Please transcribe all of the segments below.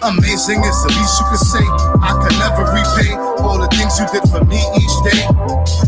Amazing is the least you could say. I can never repay all the things you did for me each day.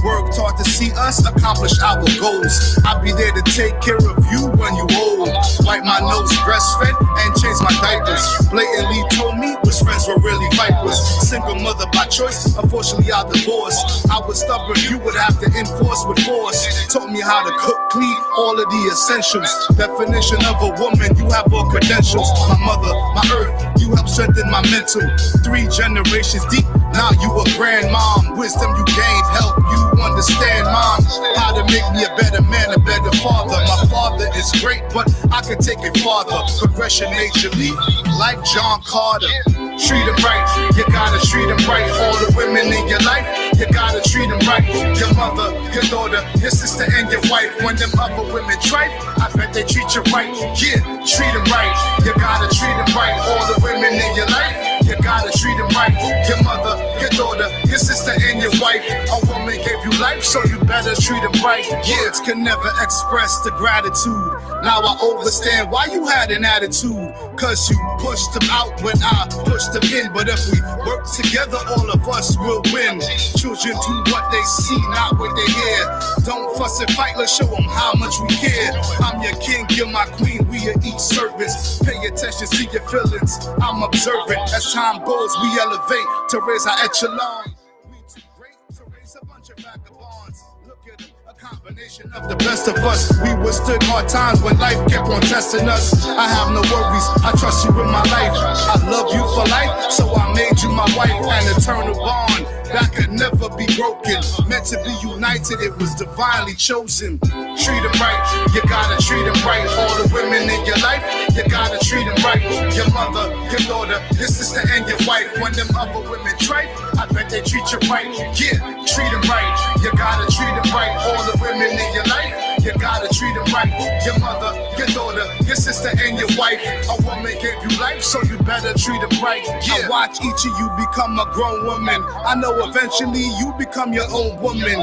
Worked hard to see us accomplish our goals. I'll be there to take care of you when you old. Wipe my nose, breastfed, and change my diapers. Blatantly told me which friends were really vipers. Single mother by choice, unfortunately I divorced. I was stubborn, you would have to enforce with force. Taught me how to cook, clean, all of the essentials. Definition of a woman, you have all credentials. My mother, my earth, you help strengthen my mental. 3 generations deep, now you a grandmom. Wisdom you gained, help you understand, mom, how to make me a better man, a better father. My father is great, but I can take it farther. Progression majorly, like John Carter. Treat him right, you gotta treat him right. All the women in your life, you gotta treat them right. Your mother, your daughter, your sister, and your wife. When them other women tripe, I bet they treat you right. Yeah, treat them right, you gotta treat them right. All the women in your life, you gotta treat them right. Your mother, your daughter, your sister, and your wife. A woman gave you life, so you better treat them right. Words can never express the gratitude. Now I understand why you had an attitude. Cause you pushed them out when I pushed them in. But if we work together, all of us will win. Children do what they see, not what they hear. Don't fuss and fight, let's show them how much we care. I'm your king, you're my queen, we are each servants. Pay attention to your feelings, I'm observant. As time goes, we elevate to raise our echelon. We too great to raise a bunch of vagabonds. Look at them, a combination of the best of us. We withstood hard times when life kept on testing us. I have no worries, I trust you with my life. I love you for life, so I made you my wife. An eternal bond that could never be broken. Meant to be united, it was divinely chosen. Treat them right, you gotta treat them right. All the women in your life, you gotta treat them right. Your mother, your daughter, your sister, and your wife. When them other women tripe, I bet they treat you right. Yeah, treat them right, you gotta treat them right. All the women in your life, you gotta treat them right. Your mother, your daughter, your sister, and your wife. A woman gave you life, so you better treat them right. Yeah. I watch each of you become a grown woman. I know eventually you become your own woman.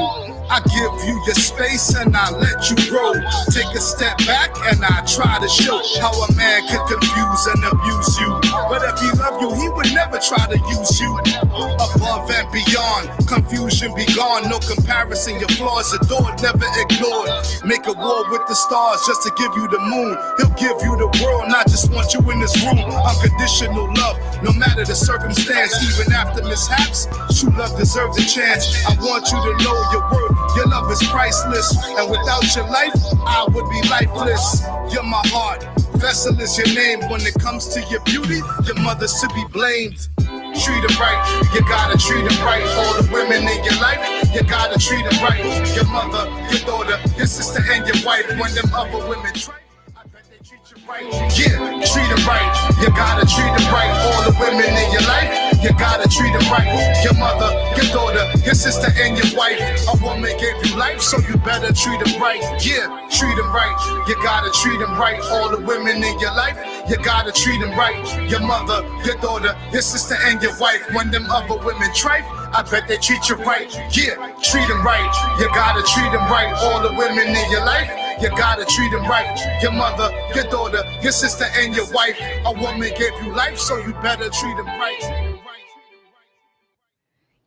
I give you your space and I let you grow. Take a step back and I try to show how a man could confuse and abuse you. But if he loved you, he would never try to use you. Above and beyond, confusion be gone. No comparison, your flaws adored, never ignored. Make a war with the stars just to give you the moon. He'll give you the world, not just want you in this room. Unconditional love, no matter the circumstance. Even after mishaps, true love deserves a chance. I want you to know your worth. Your love is priceless, and without your life, I would be lifeless. You're my heart, vessel is your name. When it comes to your beauty, your mother's to be blamed. Treat them right, you gotta treat them right. All the women in your life, you gotta treat them right. Your mother, your daughter, your sister, and your wife. When them other women try, I bet they treat you right. Yeah, treat them right, you gotta treat them right. All the women in your life, you gotta treat them right. Your mother, your daughter, your sister, and your wife. A woman gave you life, so you better treat them right. Yeah, treat them right, you gotta treat them right. All the women in your life, you gotta treat them right. Your mother, your daughter, your sister, and your wife. When them other women tripe, I bet they treat you right. Yeah, treat them right, you gotta treat them right. All the women in your life, you gotta treat them right. Your mother, your daughter, your sister, and your wife. A woman gave you life, so you better treat them right.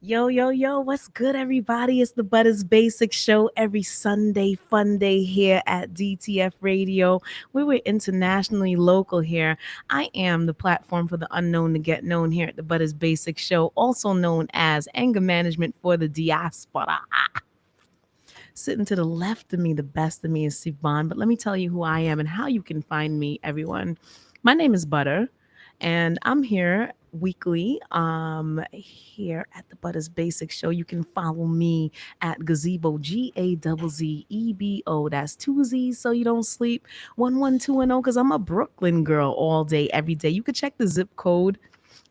Yo, yo, yo, what's good, everybody? It's the Butters Basic Show every Sunday, fun day here at DTF Radio. We were internationally local here. I am the platform for the unknown to get known here at the Butters Basic Show, also known as Anger Management for the Diaspora. Sitting to the left of me, the best of me is Sivan, but let me tell you who I am and how you can find me, everyone. My name is Butter, and I'm here weekly here at the Butters Basic Show. You can follow me at Gazebo, GAZZEBO. That's 2 Z's so you don't sleep. 11210, because I'm a Brooklyn girl all day, every day. You could check the zip code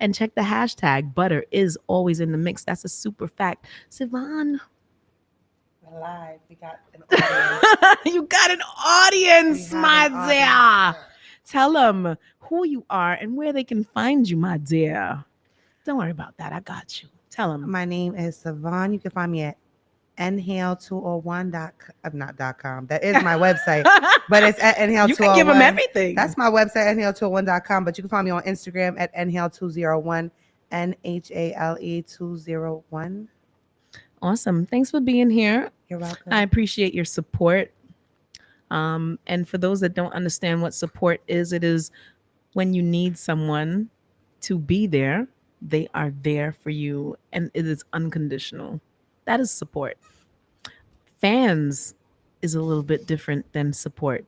and check the hashtag. Butter is always in the mix. That's a super fact. Sivan. Live. We got an audience. You got an audience, my dear. Tell them who you are and where they can find you, my dear. Don't worry about that. I got you. Tell them. My name is Sivan. You can find me at Inhale201.com. That is my website, but it's at You can give them Inhale201. everything. That's my website, Inhale201.com. But you can find me on Instagram at Inhale201, NHALE201. Awesome. Thanks for being here. You're welcome. I appreciate your support. And for those that don't understand what support is, it is when you need someone to be there, they are there for you, and it is unconditional. That is support. Fans is a little bit different than support.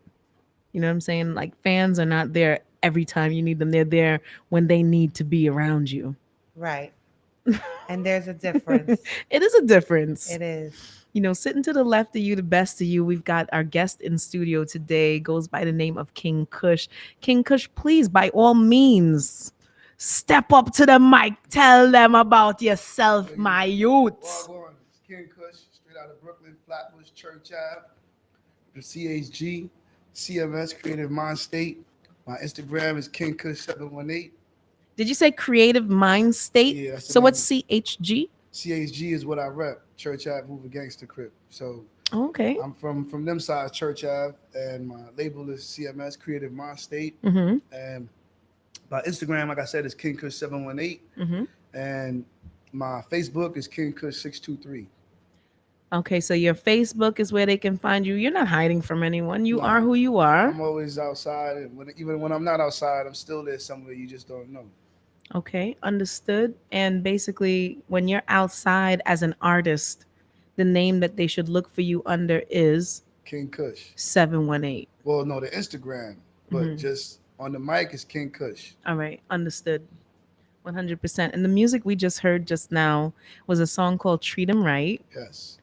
You know what I'm saying? Like fans are not there every time you need them. They're there when they need to be around you. Right. And there's a difference. It is a difference. It is. You know, sitting to the left of you, the best of you, we've got our guest in studio today, goes by the name of King Kush. King Kush, please, by all means, step up to the mic. Tell them about yourself, my youth. Wagwan, it's King Kush, straight out of Brooklyn, Flatbush, Church Ave, the CHG, CMS, Creative Mind State. My Instagram is King Kush 718. Did you say Creative Mind State? Yeah, that's the So name. what's CHG? CHG is what I rep, Church Ave, Hoover Gangster Crip. So Okay. I'm from them sides, Church Ave, and my label is CMS, Creative Mind State. Mm-hmm. And my Instagram, like I said, is King Kush 718. Mm-hmm. And my Facebook is King Kush 623. Okay, so your Facebook is where they can find you. You're not hiding from anyone. You No. are who you are. I'm always outside, and even when I'm not outside, I'm still there somewhere. You just don't know. Okay, understood. And basically, when you're outside as an artist, the name that they should look for you under is King Kush. 718. Well, no, the Instagram, but Mhm. just on the mic is King Kush. All right, understood. 100%. And the music we just heard just now was a song called Treat 'Em Right. Yes.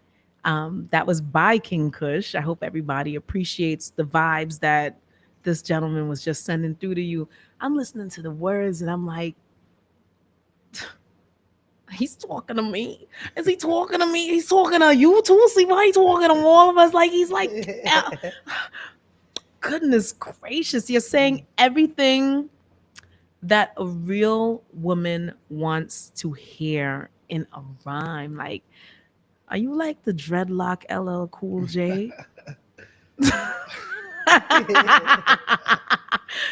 That was by King Kush. I hope everybody appreciates the vibes that this gentleman was just sending through to you. I'm listening to the words and I'm like, he's talking to me. Is he talking to me? He's talking to you too. See why he's talking to all of us? Like he's like, goodness gracious. You're saying everything that a real woman wants to hear in a rhyme. Like, are you like the dreadlock LL Cool J? I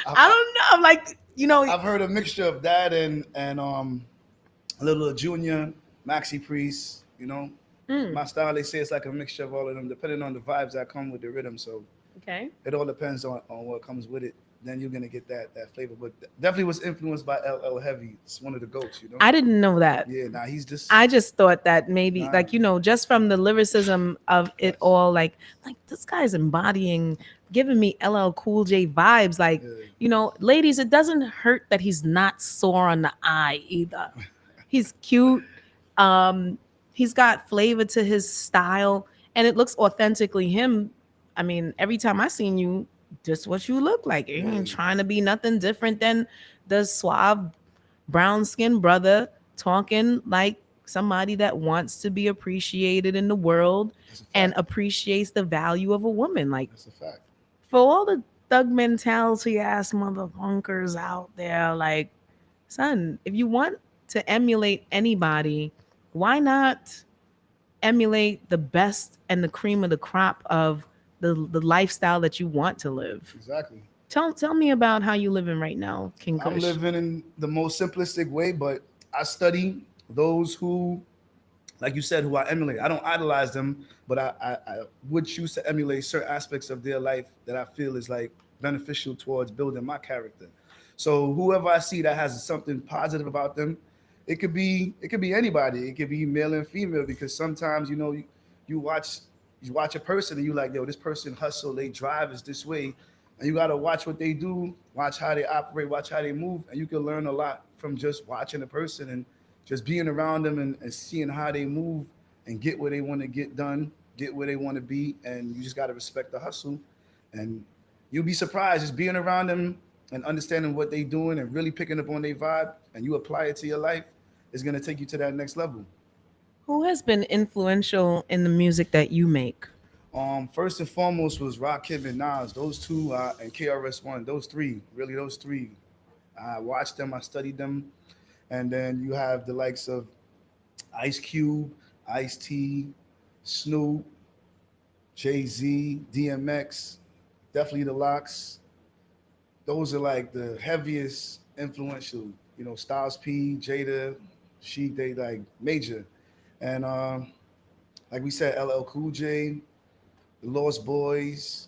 don't know. Like, you know, I've heard a mixture of that and a little Junior, Maxi Priest. You know, my style. They say it's like a mixture of all of them, depending on the vibes that come with the rhythm. So okay. it all depends on what comes with it. Then you're gonna get that flavor. But definitely was influenced by LL Heavy. It's one of the goats. You know. I didn't know that. Yeah. Nah, he's just. I just thought that maybe, Nah. like, you know, just from the lyricism of it all, like this guy's embodying, giving me LL Cool J vibes. Like, Yeah. you know, ladies, it doesn't hurt that he's not sore on the eye either. He's cute. He's got flavor to his style, and it looks authentically him. I mean, every time I seen you, just what you look like. You ain't trying to be nothing different than the suave brown skinned brother talking like somebody that wants to be appreciated in the world That's a fact. and appreciates the value of a woman. Like, That's a fact. for all the thug mentality ass motherfuckers out there, like, son, if you want to emulate anybody, why not emulate the best and the cream of the crop of the lifestyle that you want to live? Exactly. Tell me about how you living right now, King I'm Kush. living in the most simplistic way, but I study those who, like you said, who I emulate. I don't idolize them, but I would choose to emulate certain aspects of their life that I feel is like beneficial towards building my character. So whoever I see that has something positive about them, it could be anybody. It could be male and female, because sometimes, you know, you watch a person and you like, yo, this person hustle, they drive is this way. And you got to watch what they do, watch how they operate, watch how they move. And you can learn a lot from just watching a person and just being around them and seeing how they move and get where they want to get done, get where they want to be. And you just got to respect the hustle. And you'll be surprised just being around them and understanding what they're doing and really picking up on their vibe, and you apply it to your life, is going to take you to that next level. Who has been influential in the music that you make? First and foremost was Rakim and Nas. Those two, and KRS-One. Those three. I watched them. I studied them. And then you have the likes of Ice Cube, Ice-T, Snoop, Jay-Z, DMX, definitely the Locks. Those are like the heaviest influential, Styles P, Jada, Sheik, they like major. And like we said, LL Cool J, the Lost Boys.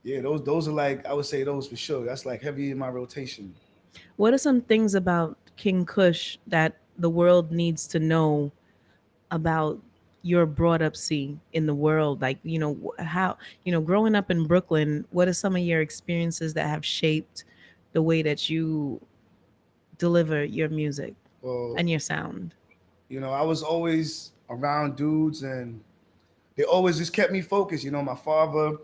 Yeah, those are like, I would say those for sure. That's like heavy in my rotation. What are some things about King Kush that the world needs to know about your brought up see in the world? Like, how, growing up in Brooklyn, what are some of your experiences that have shaped the way that you deliver your music Well, and your sound? I was always around dudes and they always just kept me focused. My father,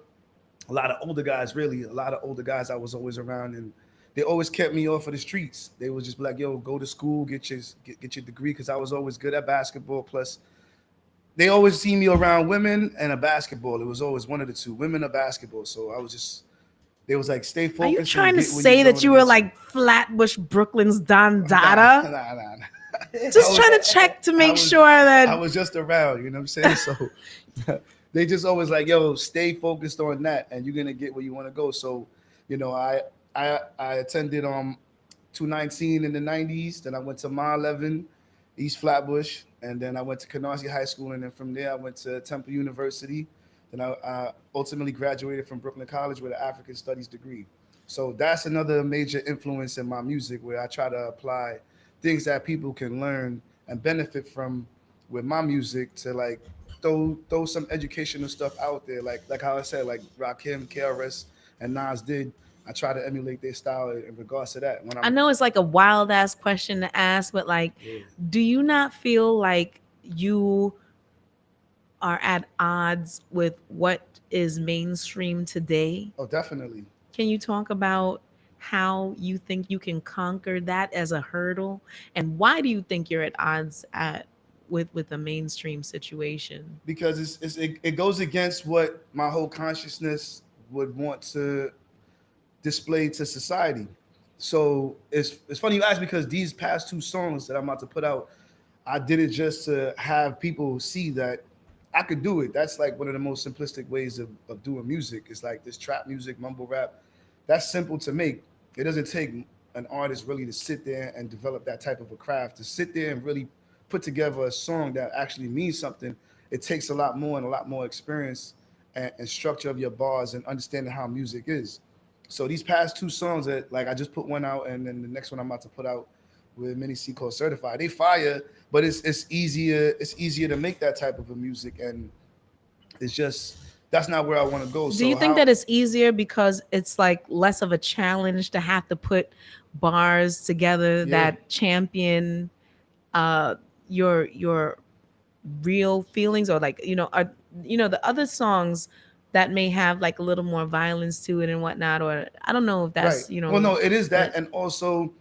a lot of older guys, really, a lot of older guys I was always around, and they always kept me off of the streets. They was just be like, "Yo, go to school, get your degree," because I was always good at basketball. Plus, they always see me around women and a basketball. It was always one of the two, women or basketball. So I was just, they was like, "Stay Are you focused and trying to get where you say going that to you were get to." like Flatbush, Brooklyn's Don Nah, Dada? nah. Just trying to check to make sure I that. was just around, you know what I'm saying? So they just always like, yo, stay focused on that and you're gonna get where you want to go. So, I attended 219 in the 90s, then I went to Ma 11, East Flatbush, and then I went to Canarsie High School, and then from there I went to Temple University. Then I ultimately graduated from Brooklyn College with an African Studies degree. So that's another major influence in my music where I try to apply things that people can learn and benefit from with my music to like throw some educational stuff out there. Like how I said, like Rakim, KRS, and Nas did. I try to emulate their style in regards to that. When I I'm know it's like a wild ass question to ask, but like, Yeah. do you not feel like you are at odds with what is mainstream today? Oh, definitely. Can you talk about how you think you can conquer that as a hurdle, and why do you think you're at odds with the mainstream situation? Because it goes against what my whole consciousness would want to display to society. So it's funny you ask because these past two songs that I'm about to put out, I did it just to have people see that I could do it. That's like one of the most simplistic ways of doing music. It's like this trap music, mumble rap. That's simple to make. It doesn't take an artist really to sit there and develop that type of a craft, to sit there and really put together a song that actually means something. It takes a lot more and a lot more experience and structure of your bars and understanding how music is. So these past two songs that like I just put one out and then the next one I'm about to put out with Mini C called Certified. They fire, but it's easier to make that type of a music and it's just that's not where I want to go. Do So you think how that it's easier because it's like less of a challenge to have to put bars together Yeah. that champion uh your real feelings, or like, are, the other songs that may have like a little more violence to it and whatnot, or I don't know if right. that's, Well no, it is that but and also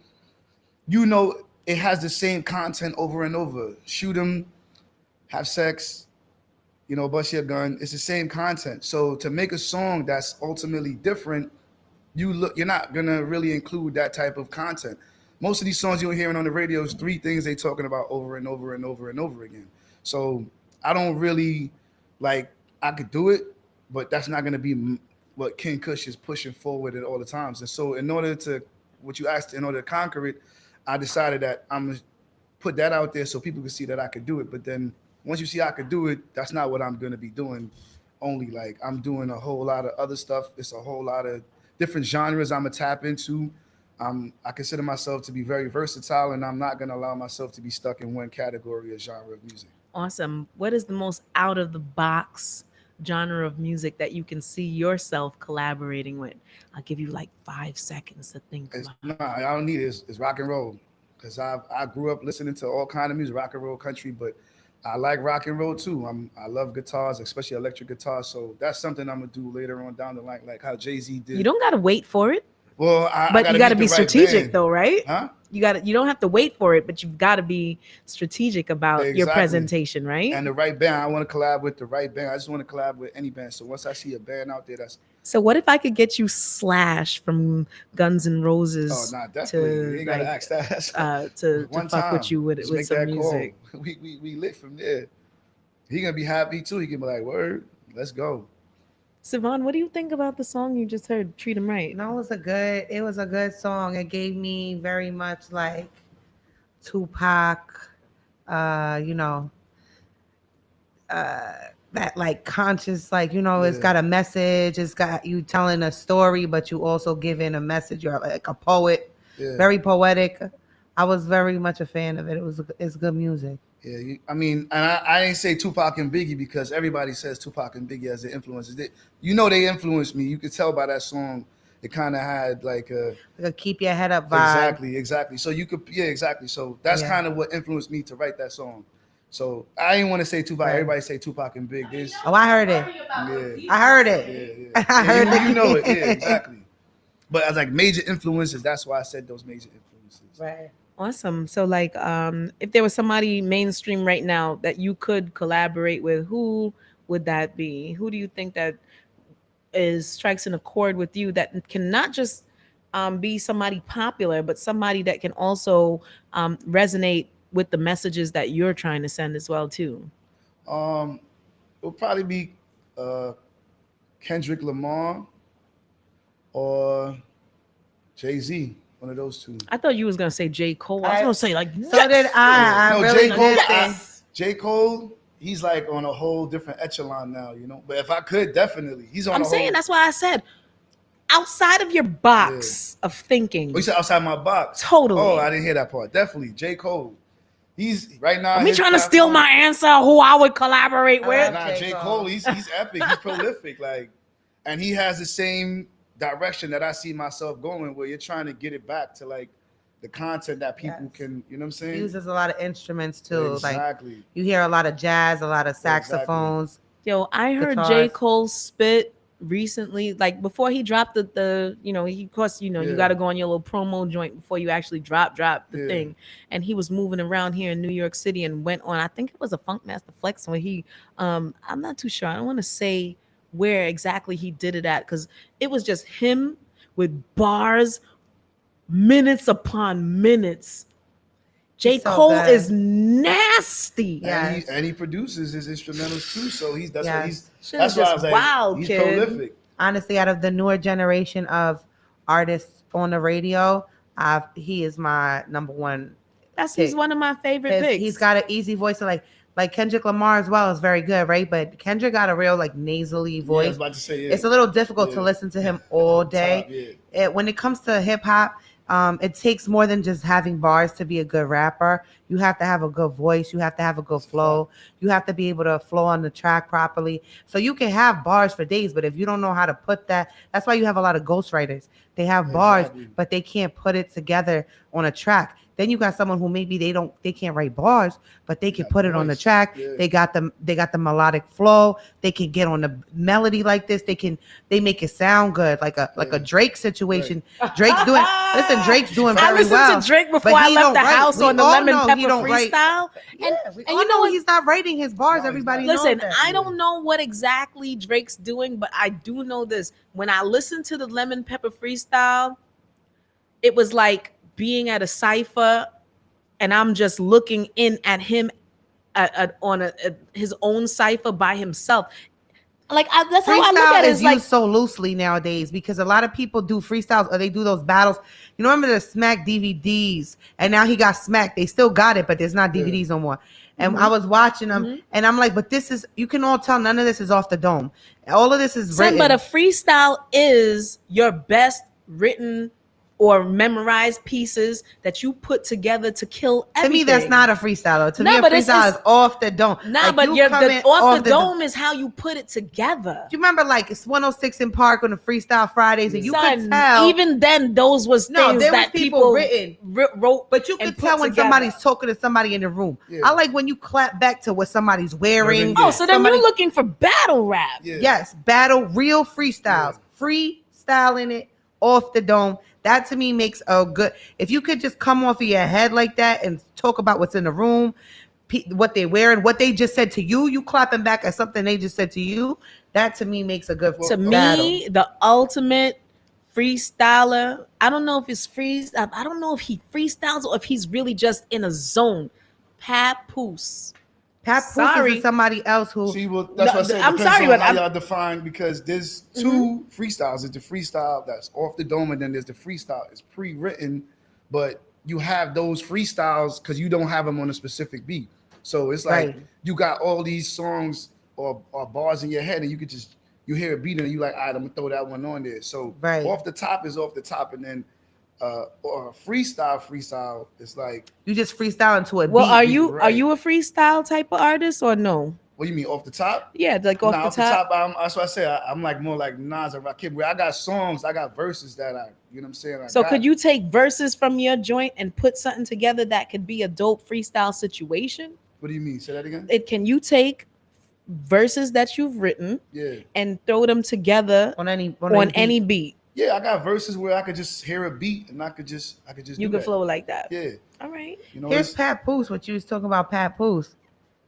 it has the same content over and over. Shoot 'em, have sex, bust your gun. It's the same content. So to make a song that's ultimately different, you're not gonna really include that type of content. Most of these songs you're hearing on the radio is three things they talking about over and over and over and over again. So I don't really like I could do it, but that's not gonna be what King Kush is pushing forward at all the times. And so in order to what you asked, in order to conquer it, I decided that I'm gonna put that out there so people can see that I could do it. But then once you see I could do it, that's not what I'm gonna be doing. Only like I'm doing a whole lot of other stuff. It's a whole lot of different genres I'm gonna tap into. I consider myself to be very versatile, and I'm not gonna allow myself to be stuck in one category or genre of music. awesome. What is the most out of the box genre of music that you can see yourself collaborating with? I'll give you like 5 seconds to think It's about. no, I don't need it. It's rock and roll because I grew up listening to all kind of music, rock and roll, country, but I like rock and roll too. I love guitars, especially electric guitars. So that's something I'm gonna do later on down the line, like how Jay-Z did. You don't got to wait for it, Well, I but gotta you got to meet be the right strategic band. though, right? Huh? You don't have to wait for it, but you've got to be strategic about your Exactly. presentation, right? And the right band. I want to collab with the right band. I just want to collab with any band. So once I see a band out there that's So what if I could get you Slash from Guns N' oh Roses nah, definitely you to ain't gotta like ask that. to One fuck with time, you with just with make some that music? call. We lit from there. he gonna be happy too. He can be like, word, let's go. Savon, what do you think about the song you just heard, Treat 'Em Right? No, it was a good song. It gave me very much like Tupac, you know, that like conscious, like, you know, it's got a message, it's got you telling a story, but you also giving a message. You're like a poet, very poetic. I was very much a fan of it. It's good music. Yeah, I mean, and I ain't say Tupac and Biggie because everybody says Tupac and Biggie as the influences. You know, they influenced me. You could tell by that song. It kind of had like a keep your head up vibe. Exactly. So you could, exactly. So that's kind of what influenced me to write that song. So I didn't want to say Tupac. Right. Everybody say Tupac and Big. I heard it. Yeah. I heard it. Yeah. I heard it. You know it. Yeah, exactly. But as like major influences, that's why I said those major influences. Right. Awesome. So like if there was somebody mainstream right now that you could collaborate with, who would that be? Who do you think that strikes an accord with you, that can not just be somebody popular, but somebody that can also resonate with the messages that you're trying to send as well too? It'll probably be Kendrick Lamar or Jay-Z. One of those two. I thought you was gonna say J. Cole. I was gonna say like, so did I. No, really J. Cole. yes. J. Cole, he's like on a whole different echelon now, you know. But if I could, definitely, he's on. I'm saying that's why I said outside of your box of thinking. Oh, you said outside my box. Totally. Oh, I didn't hear that part. Definitely, J. Cole. He's right now. Are we trying to steal my answer? Who I would collaborate with? Nah, J. Cole. He's epic. He's prolific. Like, and he has the same direction that I see myself going, where you're trying to get it back to like the content that people can, you know what I'm saying? He uses a lot of instruments too. Exactly. Like you hear a lot of jazz, a lot of saxophones. Yo, I heard J. Cole spit recently, like before he dropped the you know, he, of course, you know, you got to go on your little promo joint before you actually drop the thing. And he was moving around here in New York City and went on, I think it was a Funkmaster Flex where he, I'm not too sure. I don't want to say where exactly he did it at, because it was just him with bars, minutes upon minutes. J. Cole is nasty. And he produces his instrumentals too. So that's why he's that's why I was like, wild, he's kid. prolific. Honestly, out of the newer generation of artists on the radio, he is my number one. He's one of my favorite picks. He's got an easy voice, like Kendrick Lamar as well is very good, right? But Kendrick got a real like nasally voice. I was about to say, it's a little difficult to listen to him all day. When it comes to hip hop, it takes more than just having bars to be a good rapper. You have to have a good voice. You have to have a good flow. You have to be able to flow on the track properly. So you can have bars for days, but if you don't know how to put that's why you have a lot of ghostwriters. They have bars, but they can't put it together on a track. Then you got someone who maybe they can't write bars, but they can put it on the track. They got the melodic flow. They can get on the melody like this. They make it sound good, like a Drake situation. Drake's doing very well. I listened to Drake before I left the house on the Lemon Pepper freestyle. And you know he's not writing his bars. Everybody knows that. I don't know what exactly Drake's doing, but I do know this. When I listened to the Lemon Pepper freestyle, it was like being at a cipher and I'm just looking in at him on his own cipher by himself. Like that's how I look at it. Is used so loosely nowadays because a lot of people do freestyles or they do those battles. You remember the Smack DVDs, and now he got Smack. They still got it, but there's not DVDs no more. And I was watching them, and I'm like, but this is, you can all tell none of this is off the dome. All of this is written. But a freestyle is your best written or memorized pieces that you put together to kill everything. To me, that's not a freestyle. To me, a freestyle is off the dome. But off the dome is how you put it together. Do you remember like it's 106 in Park on the Freestyle Fridays, and you could tell even then those was things that people wrote. But you could tell when somebody's talking to somebody in the room. I like when you clap back to what somebody's wearing. Oh, so then you're looking for battle rap. Yes, battle, real freestyles, freestyling it off the dome. That to me makes a good, if you could just come off of your head like that and talk about what's in the room, what they're wearing, what they just said to you, you clapping back at something they just said to you, that to me makes a good battle. Me, the ultimate freestyler, I don't know if it's I don't know if he freestyles or if he's really just in a zone. Papoose. Papoose Sorry. is somebody else who. See, well, that's No, what I said. I'm Depends sorry, on but how I'm- y'all define, because there's two freestyles. There's the freestyle that's off the dome, and then there's the freestyle. It's pre-written, but you have those freestyles because you don't have them on a specific beat. So it's like Right. you got all these songs or bars in your head, and you could just you hear a beat and you like, all right, I'm gonna throw that one on there. So Right. off the top is off the top, and then or a freestyle is like, You just freestyle into a Well, beat. are you right. a freestyle type of artist or no? what do you mean off the top? Yeah, like off Nah, the top. that's what I say. I'm like more like Nas or Rakim, where I got songs, I got verses that you know what I'm saying? So could you take verses from your joint and put something together that could be a dope freestyle situation? What do you mean? Say that again? Can you take verses that you've written Yeah. and throw them together on any beat? Yeah, I got verses where I could just hear a beat and I could just You do could that. flow like that. Yeah. All right. You know, Here's Papoose. What you was talking about, Papoose.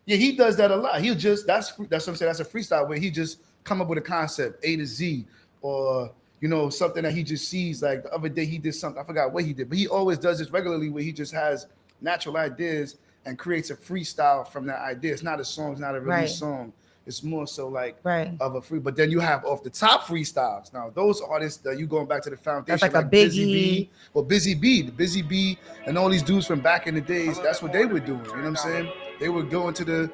yeah, he does that a lot. He'll just that's what I'm saying. That's a freestyle where he just come up with a concept A to Z, or you know, something that he just sees. Like the other day he did something, I forgot what he did, but he always does this regularly where he just has natural ideas and creates a freestyle from that idea. It's not a song, it's not a release Right. song. It's more so like Right. of a free, but then you have off the top freestyles. Now those artists that you going back to the foundation, That's like a Busy Biggie. B, well, Busy B, and all these dudes from back in the days. That's what they were doing. You know what I'm saying? They would go into the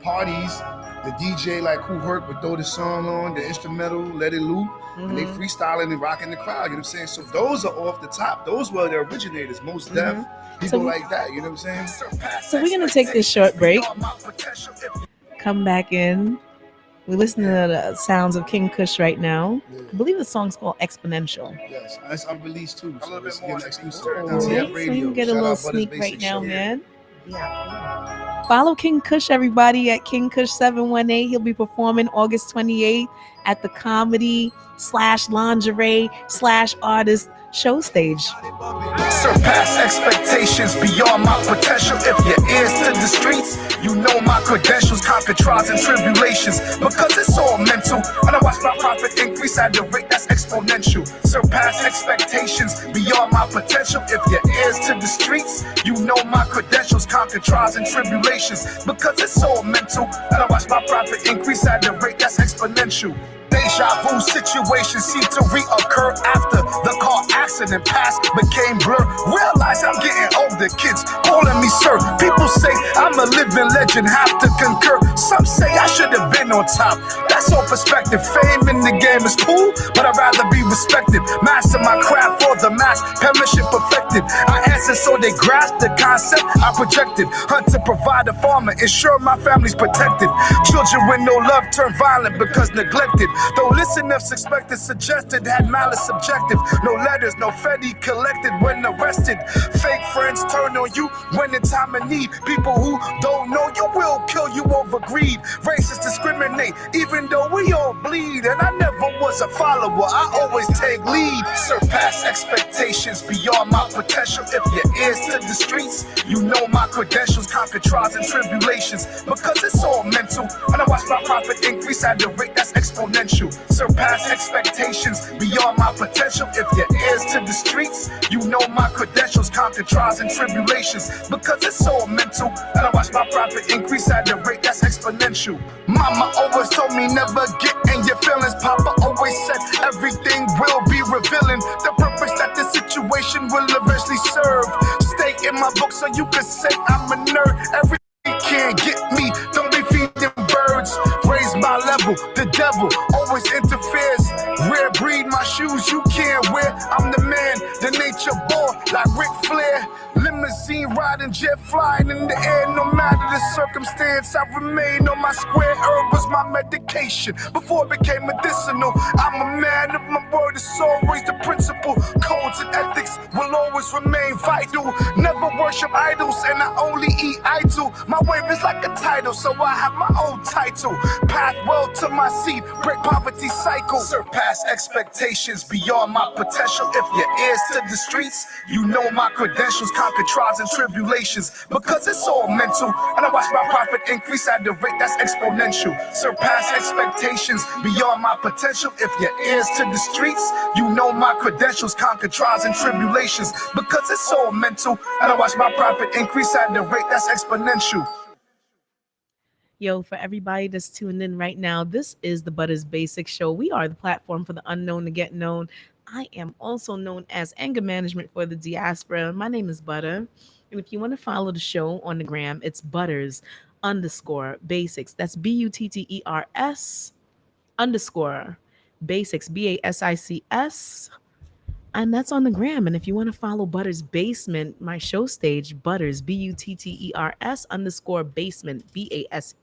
parties. The DJ like Who Hurt would throw the song on, the instrumental, let it loop, and they freestyling and rocking the crowd. You know what I'm saying? So those are off the top. Those were the originators. Most Def, people So- like that. You know what I'm saying? So we're gonna take this short break. Come back in. We listen to the sounds of King Kush right now. I believe the song's called Exponential. Yes, that's unreleased too. So it's getting exclusive. Okay, so you can get a Shout little out Butters sneak Basic right now, Show. man. Yeah. Follow King Kush, everybody, at King Kush 718. He'll be performing August 28th at the comedy/lingerie/artist show stage. Surpass expectations beyond my potential. If your ears to the streets, you know my credentials, conquer trials and tribulations. Because it's all mental, and I watch my profit increase at the rate that's exponential. Surpass expectations beyond my potential. If your ears to the streets, you know my credentials, conquer trials and tribulations. Because it's all mental, and I watch my profit increase at the rate that's exponential. Deja vu situations seem to reoccur after the car accident past became blur. Realize I'm getting older, kids calling me sir. People say I'm a living legend, have to concur. Some say I should have been on top. That's all perspective. Fame in the game is cool, but I'd rather be respected. Master my craft for the mass, penmanship perfected. I answer so they grasp the concept I projected. Hunt to provide a farmer, ensure my family's protected. Children with no love turn violent because neglected. Though listeners expected, suggested, had malice subjective. No letters, no Fetty collected when arrested. Fake friends turn on you when in time of need. People who don't know you will kill you over greed. Racists discriminate, even though we all bleed. And I never was a follower, I always take lead. Surpass expectations beyond my potential. If your ears to the streets, you know my credentials, conquer trials and tribulations. Because it's all mental, and I watch my profit increase at the rate that's exponential. Surpass expectations beyond my potential. If your ears to the streets, you know my credentials, conquer trials and tribulations. Because it's all mental, and I watch my profit increase at the rate that's exponential. Mama always told me never get in your feelings. Papa always said everything will be revealing the purpose that the situation will eventually serve. Stay in my book so you can say I'm a nerd. Everything can't get me, don't be feeding birds. Raise my level, the devil always interferes. Rare breed, my shoes you can't wear. I'm the man, the nature boy, like Ric Flair. Limousine riding, jet flying in the air. No matter the circumstance, I remain on my square. Herb was my medication before it became medicinal. I'm a man of my word, it's always the principle. Codes and ethics will always remain vital. Never worship idols, and I only eat idle. My wave is like a title, so I have my own title. Path well to my seat, break poverty cycle. Surpass expectations beyond my potential. If your ears to the streets, you know my credentials, conquer trials and tribulations. Because it's all mental, and I watch my profit increase at the rate that's exponential. Surpass expectations beyond my potential. If your ears to the streets, you know my credentials, conquer trials and tribulations. Because it's all mental, and I watch my profit increase at the rate that's exponential. Yo, for everybody that's tuned in right now, this is the Butters Basic Show. We are the platform for the unknown to get known. I am also known as anger management for the diaspora. My name is Butter. And if you want to follow the show on the gram, it's Butters underscore basics. That's BUTTERS underscore basics, BASICS. And that's on the gram. And if you want to follow Butters Basement, my show stage, Butters, BUTTERS underscore basement, BASEMENT.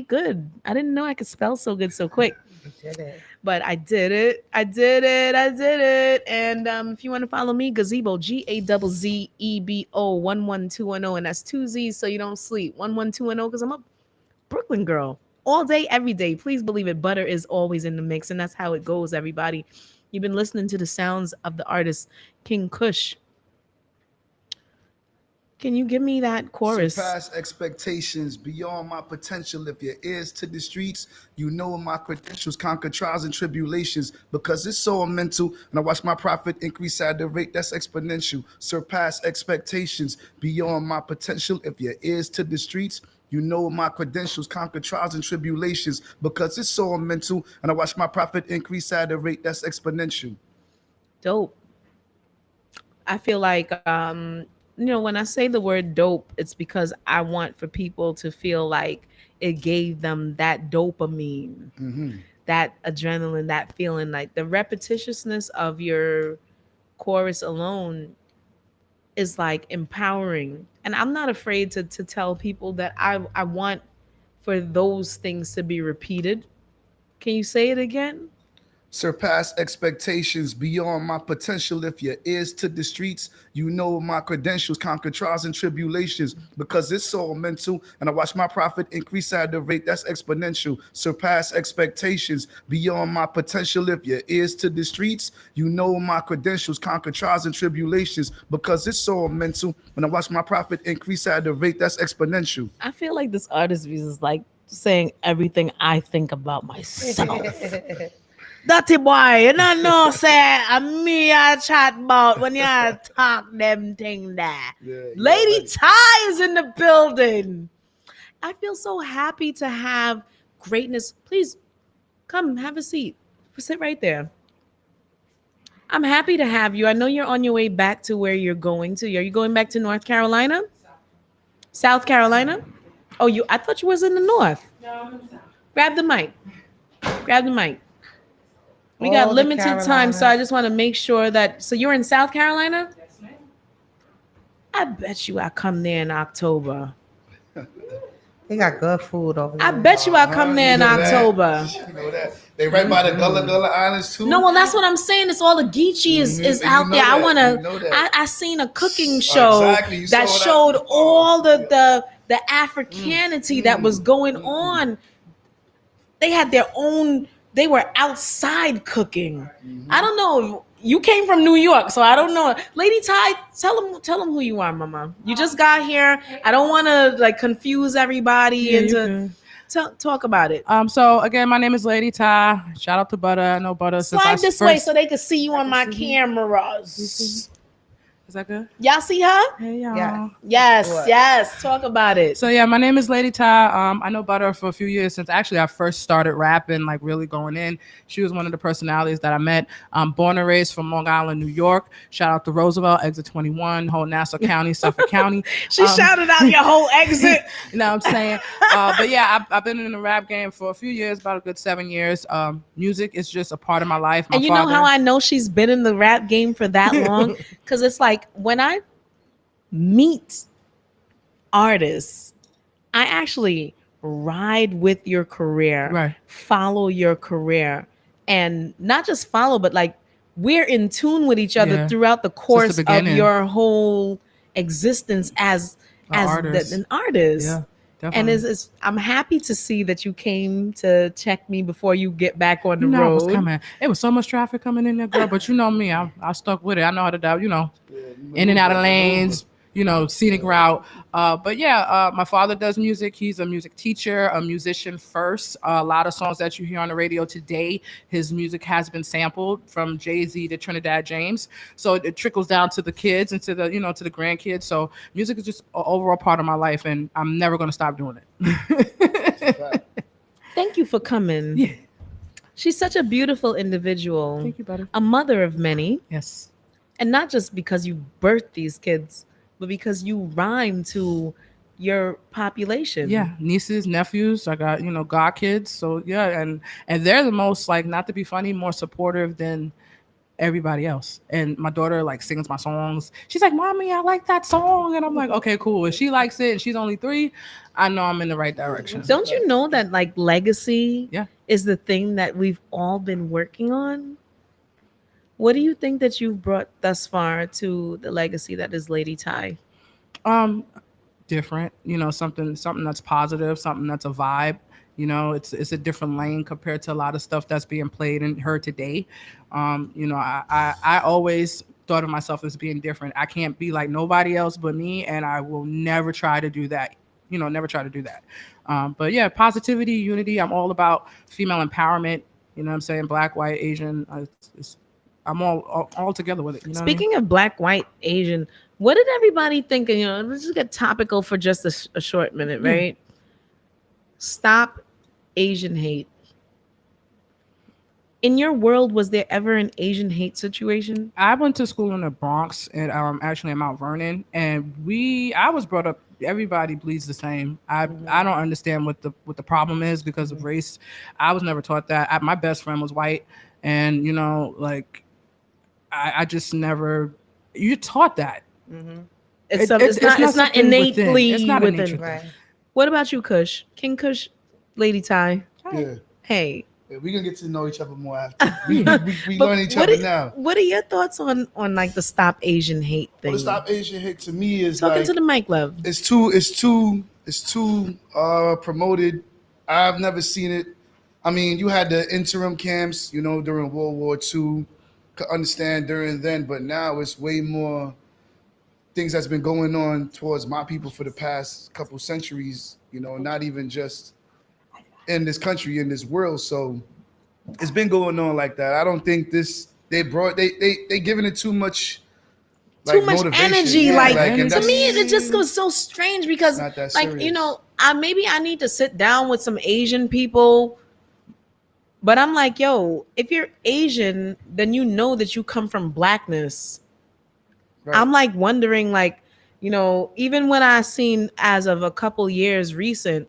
Good. I didn't know I could spell so good so quick. You did it. But I did it. I did it. And if you want to follow me, Gazebo, GAZZEBO 11210. And that's 2 Z's so you don't sleep. 11210 because I'm a Brooklyn girl. All day, every day. Please believe it. Butter is always in the mix. And that's how it goes, everybody. You've been listening to the sounds of the artist King Kush. Can you give me that chorus? Surpass expectations beyond my potential. If your ears to the streets, you know my credentials. Conquer trials and tribulations because it's so mental. And I watch my profit increase at the rate that's exponential. Surpass expectations beyond my potential. If your ears to the streets, you know my credentials. Conquer trials and tribulations because it's so mental. And I watch my profit increase at a rate that's exponential. Dope. I feel like when I say the word dope, it's because I want for people to feel like it gave them that dopamine, that adrenaline, that feeling. Like the repetitiousness of your chorus alone is like empowering. And I'm not afraid to tell people that I want for those things to be repeated. Can you say it again? Surpass expectations beyond my potential. If your ears to the streets, you know my credentials. Conquer trials and tribulations because it's so mental. And I watch my profit increase at the rate that's exponential. Surpass expectations beyond my potential. If your ears to the streets, you know my credentials. Conquer trials and tribulations because it's so mental. And I watch my profit increase at the rate that's exponential. I feel like this artist is like saying everything I think about myself. Dirty boy, you don't know, say, me I chat about when you talk them thing there. Yeah, Lady right. Ty is in the building. I feel so happy to have greatness. Please come have a seat. Sit right there. I'm happy to have you. I know you're on your way back to where you're going to. Are you going back to North Carolina? South Carolina? Oh, I thought you was in the North. No, I'm in the South. Grab the mic. Grab the mic. We All got the limited time, so I Carolinas. just want to make sure that. So you're in South Carolina? Yes, ma'am. I bet you I come there in October. They got good food over I there. bet you I come there in You know that. October. You know that. They right by the Gullah Islands too. No, well, that's what I'm saying. It's all the Geechee is You out know there. I that. want You know to. that. I seen a cooking show Exactly. You that saw showed that. all the Africanity that was going on. They had their own. They were outside cooking. I don't know. You came from New York, so I don't know. Lady Ty, tell them who you are, Mama. You just got here. I don't want to like confuse everybody Yeah, you into talk about it. So again, my name is Lady Ty. Shout out to Butter. I know Butter since Slide I this first... way so they can see you on my cameras. Is that good? Y'all see her? Hey y'all. Yeah. Yes, What? yes. Talk about it. So yeah, my name is Lady Ty. I know Butter for a few years since actually I first started rapping, like really going in. She was one of the personalities that I met. I'm born and raised from Long Island, New York. Shout out to Roosevelt, Exit 21, whole Nassau County, Suffolk County. She shouted out your whole exit. You know what I'm saying? But yeah, I've been in the rap game for a few years, about a good 7 years. Music is just a part of my life. And you know how I know she's been in the rap game for that long? Because it's like when I meet artists, I actually ride with your career, Right. follow your career, and not just follow, but like we're in tune with each other Yeah. throughout the course of beginning. your whole existence as artist. an artist. Yeah, And definitely. I'm happy to see that you came to check me before you get back on the You know road. it was coming. It was so much traffic coming in there, girl. But you know me, I stuck with it. I know how to do, in and out of lanes, scenic route. But yeah, my father does music. He's a music teacher, a musician first. A lot of songs that you hear on the radio today, his music has been sampled from Jay-Z to Trinidad James. So it trickles down to the kids and to the, to the grandkids. So music is just an overall part of my life, and I'm never going to stop doing it. Thank you for coming. Yeah. She's such a beautiful individual. Thank you, buddy. A mother of many. Yes. And not just because you birthed these kids, but because you rhyme to your population. Yeah, nieces, nephews. I got god kids. So yeah, and they're the most, like, not to be funny, more supportive than everybody else. And my daughter like sings my songs. She's like, "Mommy, I like that song," and I'm like, "Okay, cool." If she likes it, and she's only 3, I know I'm in the right direction. Don't you know that like legacy Yeah. is the thing that we've all been working on? What do you think that you've brought thus far to the legacy that is Lady Ty? Different, something that's positive, something that's a vibe. It's a different lane compared to a lot of stuff that's being played and heard today. I always thought of myself as being different. I can't be like nobody else but me, and I will never try to do that. Never try to do that. But yeah, positivity, unity. I'm all about female empowerment. You know what I'm saying? Black, white, Asian. I'm all together with it. You know Speaking of Black, white, Asian, what did everybody think? Let's just get topical for just a short minute, right? Stop Asian hate. In your world, was there ever an Asian hate situation? I went to school in the Bronx and actually in Mount Vernon, and I was brought up, everybody bleeds the same. I don't understand what the problem is because of race. I was never taught that. My best friend was white, and I just never. You're taught that. It's not innately It's not a within. nature thing. Right. What about you, Kush? King Kush, Lady Ty. Yeah. Hey, Yeah, we're gonna get to know each other more after. We learn each other now. What are your thoughts on like the Stop Asian Hate thing? Well, the Stop Asian Hate to me is Talking like to the mic, love. it's too promoted. I've never seen it. I mean, you had the interim camps, during World War II. Could understand during then, but now it's way more things that's been going on towards my people for the past couple centuries. Not even just in this country, in this world. So it's been going on like that. I don't think they giving it too much. Too much motivation. energy, Yeah, and to that's me it just goes so strange because not that like serious. maybe I need to sit down with some Asian people, but I'm like, yo, if you're Asian, then you know that you come from blackness. Right. I'm like wondering, like, even when I seen as of a couple years recent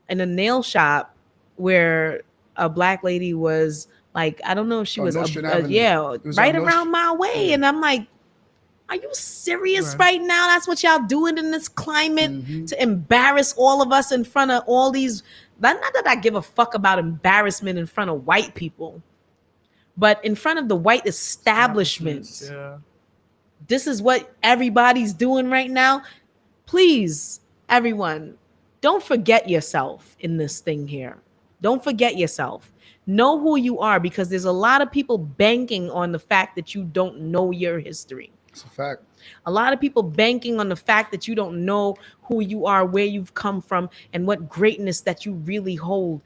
in a nail shop where a black lady was like, I don't know if she was Nostrand Avenue. It was right on around my way, and I'm like, are you serious right now? That's what y'all doing in this climate to embarrass all of us in front of all these. Not that I give a fuck about embarrassment in front of white people, but in front of the white establishments. Yeah. This is what everybody's doing right now. Please, everyone, don't forget yourself in this thing here. Don't forget yourself. Know who you are, because there's a lot of people banking on the fact that you don't know your history. It's a fact. A lot of people banking on the fact that you don't know who you are, where you've come from, and what greatness that you really hold.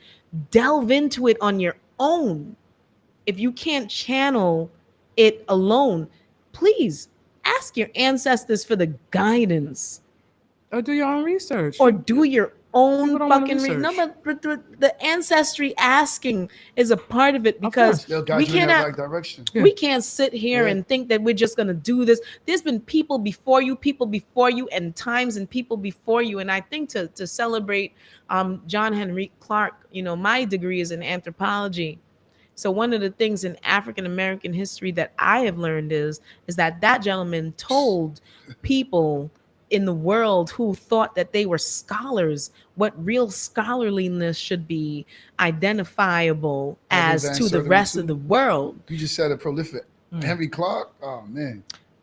Delve into it on your own. If you can't channel it alone, please ask your ancestors for the guidance, Or do your own research. or do your own People don't wanna fucking research. No, but the ancestry asking is a part of it, because They'll guide we you in the cannot right direction. Yeah. we can't sit here Yeah. and think that we're just going to do this. There's been people before you, and times and people before you. And I think to celebrate John Henry Clark, my degree is in anthropology. So one of the things in African American history that I have learned is that gentleman told people in the world who thought that they were scholars what real scholarliness should be identifiable as Evans to the Van rest Sertima of the too. world. You just said a prolific. Henry Clark. Oh man.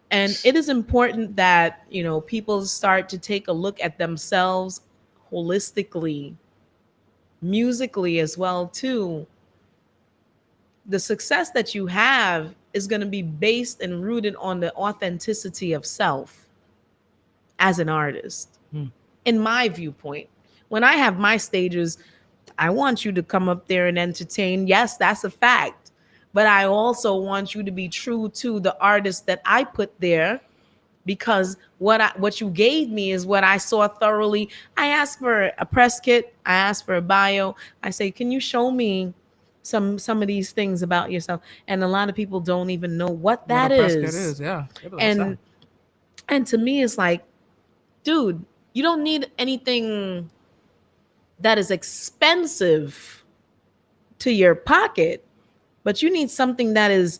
And it is important that, people start to take a look at themselves holistically, musically as well too. The success that you have is going to be based and rooted on the authenticity of self. as an artist. In my viewpoint, when I have my stages, I want you to come up there and entertain. Yes, that's a fact. But I also want you to be true to the artist that I put there, because what you gave me is what I saw thoroughly. I asked for a press kit. I asked for a bio. I say, can you show me some of these things about yourself? And a lot of people don't even know what that What a press is. kit is, yeah. And to me, it's like, dude, you don't need anything that is expensive to your pocket, but you need something that is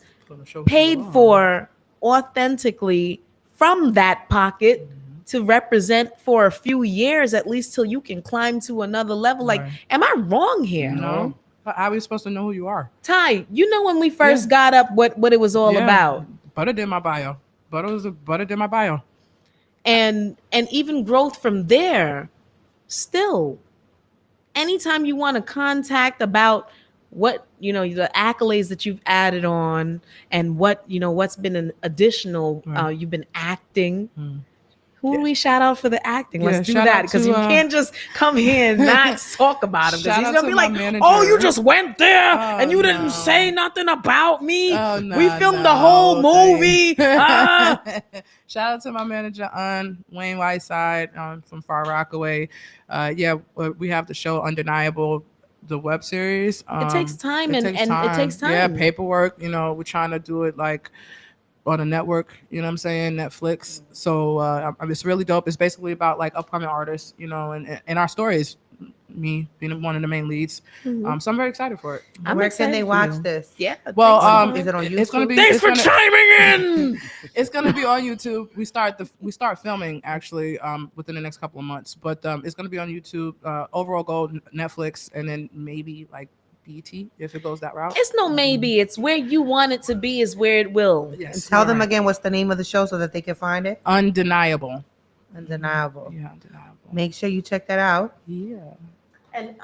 paid for authentically from that pocket to represent for a few years, at least till you can climb to another level. Like, am I wrong here? No. How are we supposed to know who you are? Ty, you know when we first got up, what it was all about. Butter did my bio. Butter did my bio. And even growth from there. Still, anytime you want to contact about what, you know, the accolades that you've added on, and what, you know, what's been an additional, you've been acting. Who do we shout out for the acting? Let's do that, because you can't just come here and not talk about him, because he's gonna be like, "Oh, you just went there and you didn't say nothing about me. We filmed the whole movie." Shout out to my manager, Wayne Whiteside, from Far Rockaway. We have the show Undeniable, the web series. It takes time, and it takes time. Yeah, paperwork. You know, we're trying to do it like on a network, you know what I'm saying, Netflix. So it's really dope. It's basically about like upcoming artists, you know, and our stories, me being one of the main leads. So I'm very excited for it. Where can they watch this? Yeah. Well, is it on YouTube? It's gonna be. Thanks for chiming in. It's gonna be on YouTube. We start filming actually within the next couple of months, but it's gonna be on YouTube. Overall Gold, Netflix, and then maybe like BT if it goes that route. It's no maybe. It's where you want it to be is where it will. Yes. Tell them again what's the name of the show so that they can find it. Undeniable. Undeniable. Yeah, Undeniable. Make sure you check that out. Yeah. And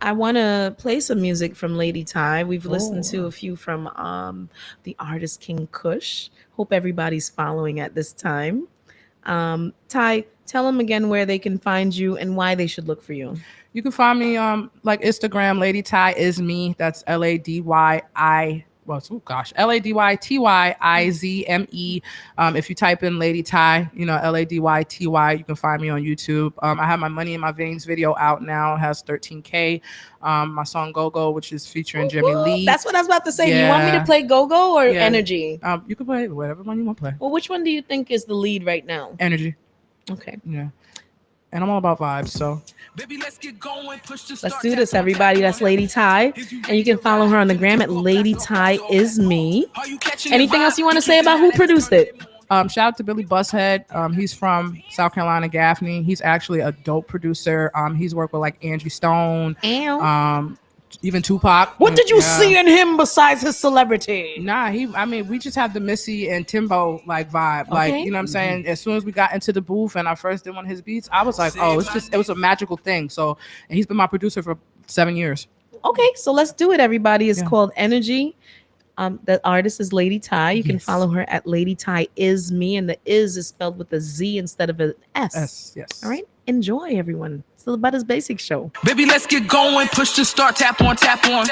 I want to play some music from Lady Ty. We've listened to a few from the artist King Kush. Hope everybody's following at this time. Ty, tell them again where they can find you and why they should look for you. You can find me like Instagram, Lady Ty is me. That's LADYTYIZME. If you type in Lady Ty, you know, LADYTY, you can find me on YouTube. I have my Money in My Veins video out now. It has 13K. My song Go Go, which is featuring Jimmy Lee. That's what I was about to say. You want me to play Go Go or Energy? You can play whatever one you want to play. Well, which one do you think is the lead right now? Energy. Okay. Yeah. And I'm all about vibes, so. Baby, let's get going. Push the Let's do this, everybody. That's Lady Ty. And you can follow her on the gram at Lady Ty is me. Anything else you want to say about who produced it? Shout out to Billy Bushead. He's from South Carolina, Gaffney. He's actually a dope producer. He's worked with like Angie Stone. Even Tupac. What did you see in him besides his celebrity? Nah, we just have the Missy and Timbo like vibe. Okay. Like, you know what I'm saying? As soon as we got into the booth and I first did one of his beats, I was like, it was a magical thing. So, and he's been my producer for 7 years. Okay, so let's do it, everybody. It's called Energy. The artist is Lady Ty. You can follow her at Lady Ty is me, and the is spelled with a Z instead of an S. Yes. All right. Enjoy, everyone. It's the Butters Basic Show. Baby, let's get going. Push to start. Tap on, tap on.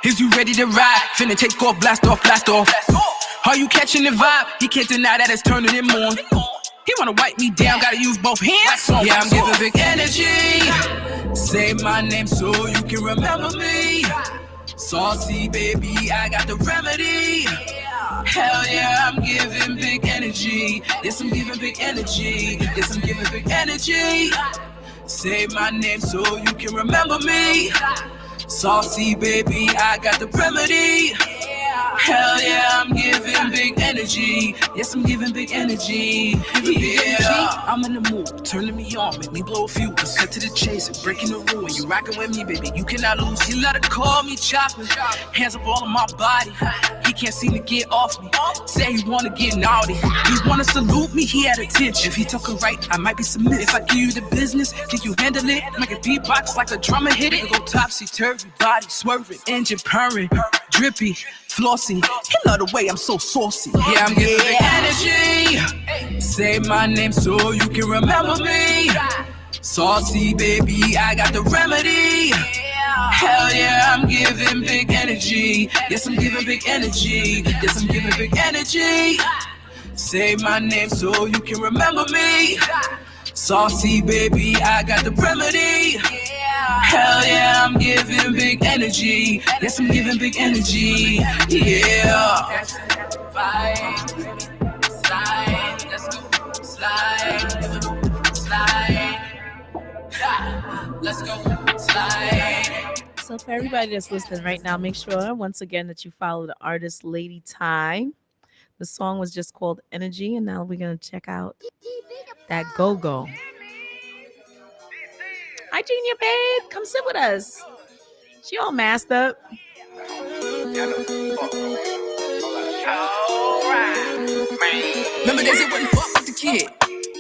Is you ready to ride? Finna take off, blast off, blast off. Are you catching the vibe? He can't deny that it's turning him on. He wanna wipe me down, gotta use both hands. Yeah, I'm giving big energy. Say my name so you can remember me. Saucy, baby, I got the remedy. Hell yeah, I'm giving big energy. Yes, I'm giving big energy. Yes, I'm giving big energy. Say my name so you can remember me. Saucy, baby, I got the remedy. Hell yeah, I'm giving big energy. Yes, I'm giving big energy. Yeah, I'm in the mood, turning me on, make me blow a fuse. Cut to the chase and breaking the rule. When you rocking with me, baby, you cannot lose. He let her call me chocolate, hands up all on my body. He can't seem to get off me. Say he wanna get naughty. He wanna salute me, he had attention. If he talking right, I might be submissive. If I give you the business, can you handle it? Make a beatbox like a drummer hit it. Go topsy-turvy, body swerving, engine purring, drippy, flossy. He love the way I'm so saucy. Yeah, I'm giving big energy. Say my name so you can remember me. Saucy baby, I got the remedy. Hell yeah, I'm giving big energy. Yes, I'm giving big energy. Yes, I'm giving big energy. Say my name so you can remember me. Saucy baby, I got the remedy. Hell yeah, I'm giving big energy. Yes, I'm giving big energy. Yeah. Slide, let's go. Slide, slide. Let's go. Slide. So for everybody that's listening right now, make sure once again that you follow the artist Lady Ty. The song was just called Energy, and now we're gonna check out that Go-Go. Hi, Genia, babe. Come sit with us. She all masked up. Remember days it wasn't fuck with the kid.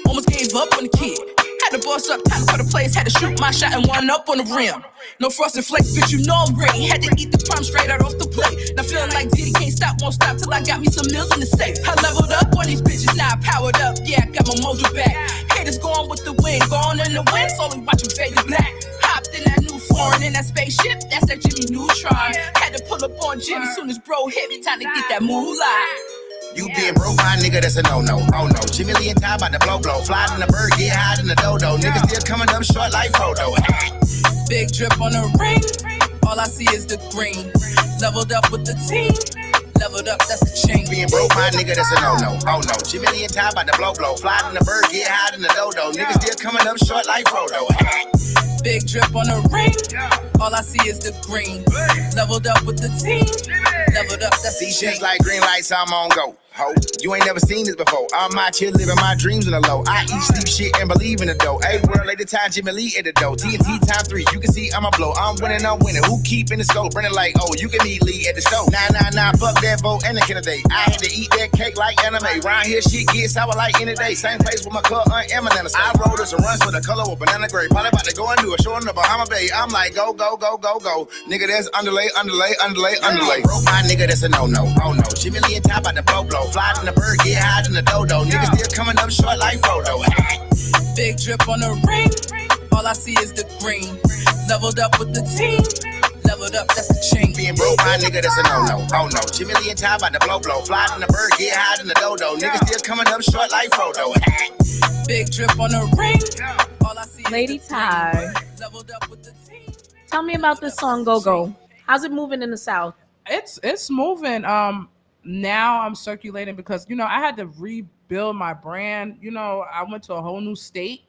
Almost gave up on the kid. Had to boss up, time for the place. Had to shoot my shot and one up on the rim. No frosted flakes, bitch, you know I'm great. Had to eat the crumb straight out off the plate. Now feeling like Diddy, can't stop, won't stop till I got me some meals in the safe. I leveled up on these bitches, now I powered up. Yeah, I got my mojo back. Haters going with the wind, going in the wind, slowly watching fade to black. Hopped in that new foreign in that spaceship, that's that Jimmy Neutron. Had to pull up on Jimmy soon as bro hit me, time to get that moolah. You being broke, my nigga, that's a no-no. Oh no, Jimmy Lee and Ty about to blow. Fly in the bird, get high in the dodo. Niggas still coming up short like photo. Big drip on the ring, all I see is the green. Leveled up with the team, leveled up, that's the chain. Being broke, my nigga, that's a no-no. Oh no, Jimmy Lee and Ty about to blow. Fly in the bird, get high in the dodo. Niggas still coming up short like photo. Big drip on the ring, all I see is the green. Leveled up with the team, leveled up, that's the See chain. shit's like green lights, I'm on go. Ho, you ain't never seen this before. I'm out here living my dreams in the low. I eat, sleep, shit, and believe in the dough. Hey, world, later time, Jimmy Lee in the dough. TNT time 3, you can see I'm a blow. I'm winning. Who keep in the scope? Running like, oh, you can meet Lee at the stove. Nah, fuck that vote and the candidate. I had to eat that cake like anime. Round here, shit gets sour like any day. Same place with my cut Eminem. I rolled us and runs for the color of banana grape. Probably about to go and do a show in the Bahama Bay. I'm like, go. Nigga, that's underlay. Broke my nigga, that's a no-no. Oh no, Jimmy Lee and Ty about to blow. Fly in the bird, get high in the dodo. Niggas still coming up short like photo. Big drip on the ring, all I see is the green. Leveled up with the team, leveled up, that's the chain. Being broke, my nigga, that's a no-no. Oh no, Jimmy Lee and Ty about to blow. Fly in the bird, get high in the dodo. Niggas still coming up short like photo. Big drip on the ring, all I see is Lady the Ty. green. Leveled up with the team. Tell me about this song Go-Go. How's it moving in the South? It's moving. Now I'm circulating because I had to rebuild my brand. I went to a whole new state,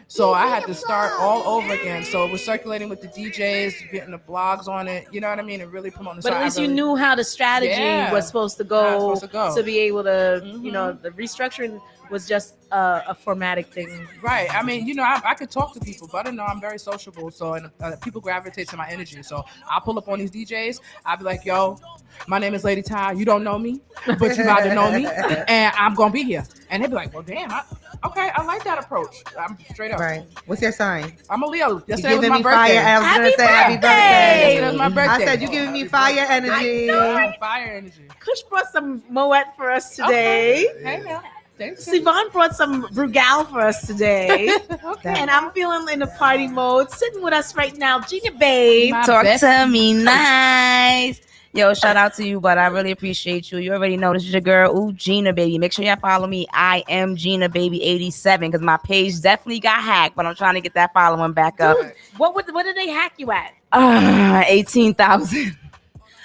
so I had to start all over again. So it was circulating with the DJs, getting the blogs on it. You know what I mean, and really promoting. But at least you knew how the strategy was supposed to go, to be able to, the restructuring was just a formatic thing. Right. I mean, I could talk to people, but I know I'm very sociable. So and people gravitate to my energy. So I'll pull up on these DJs. I'll be like, yo, my name is Lady Ty. You don't know me, but you about to know me. And I'm going to be here. And they'll be like, well, damn. Okay, I like that approach. I'm straight up. Right. What's your sign? I'm a Leo. You Yesterday was giving my me birthday. fire. I was gonna say happy birthday. Yesterday was my birthday. I said you giving me fire energy. Fire energy. Kush brought some Moet for us today. Okay. Hey, now. Thanks. Sivan brought some Brugal for us today. And I'm feeling in the party mode. Sitting with us right now, Gina Babe. Talk to me nice. Yo, shout out to you, but I really appreciate you. You already know this is your girl, Gina Baby. Make sure y'all follow me. I am Gina Baby 87 because my page definitely got hacked, but I'm trying to get that following back up. What did they hack you at? 18,000.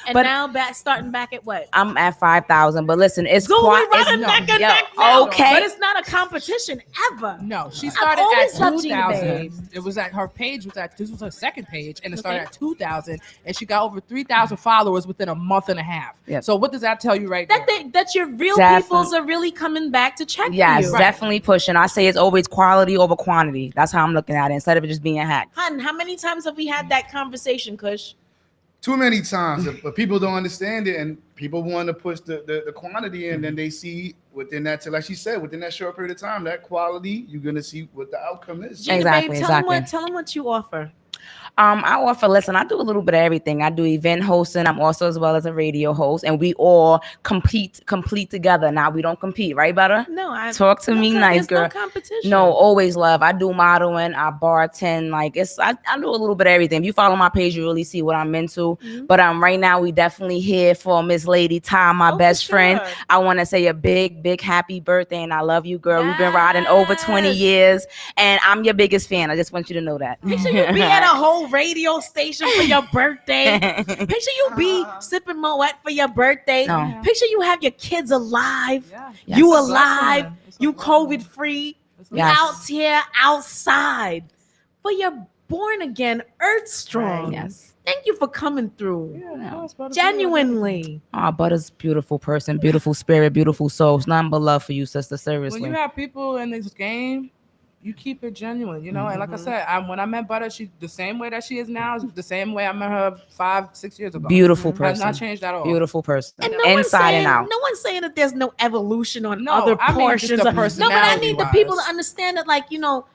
And but now starting back at what? I'm at 5,000. But listen, it's running neck and neck now. Okay. But it's not a competition ever. No, she started at 2,000. It was at her page this was her second page, and it started at 2,000, and she got over 3,000 followers within a month and a half. Yep. So what does that tell you right there? That your real peoples are really coming back to check yes, you. Yes, definitely pushing. I say it's always quality over quantity. That's how I'm looking at it instead of it just being hacked. Hun, how many times have we had that conversation, Kush? Too many times, but people don't understand it, and people want to push the quantity, and then they see within that, like she said, within that short period of time, that quality, you're gonna see what the outcome is. Gina, exactly, babe, tell them what you offer. I offer, listen, I do a little bit of everything. I do event hosting. I'm also as well as a radio host, and we all complete together. Now we don't compete, right, Butter? No, I Talk to me nice, girl. No competition. No, always love. I do modeling, I bartend, like I do a little bit of everything. If you follow my page, you really see what I'm into. But right now we definitely here for Miss Lady Ty, my best friend. I want to say a big happy birthday, and I love you, girl. We've been riding over 20 years, and I'm your biggest fan. I just want you to know that. Make sure you be at a whole radio station for your birthday. Picture you be sipping Moet for your birthday. No. Picture you have your kids alive. Yeah. Yes. You It's a alive. blessing. It's a You blessing. COVID free. Yes. Out here outside. For your born again Earth Strong. Yes. Thank you for coming through. Yeah, of course, Butter. Genuinely. Oh, Butter's beautiful person, beautiful spirit, beautiful soul. It's nothing but love for you, sister. Seriously. When you have people in this game, you keep it genuine, you know. And like I said, when I met Butter, she the same way that she is now is the same way I met her 5-6 years ago. Beautiful Has person. not changed at all. Beautiful person. And no one's Inside saying, and out. No one's saying that there's no evolution on No, other I mean just portions. the No, but I need the personality-wise. people to understand that, like, you know,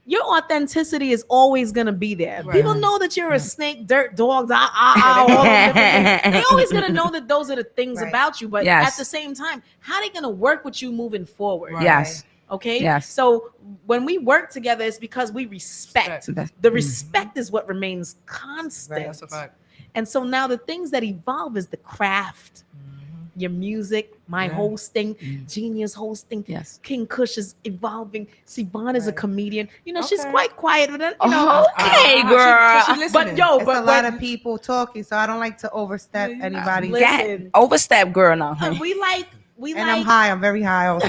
your authenticity is always gonna be there. Right. People know that you're a snake, dirt, dogs, all them different things. They always gonna know that those are the things Right. about you. But Yes. at the same time, how they gonna work with you moving forward? Right. Yes. Okay. Yes. So when we work together, it's because we respect. Respect. The respect is what remains constant. That's a fact. And so now the things that evolve is the craft, your music, my Yeah. hosting, Genius hosting. Yes. King Kush is evolving. Siobhan is a Right. comedian. You know, she's Okay. quite quiet, but you know. Okay, girl. But yo, It's but a lot of people talking, so I don't like to overstep Yeah, anybody. listen. Overstep, girl. Now. we like And I'm high. I'm very high. Also.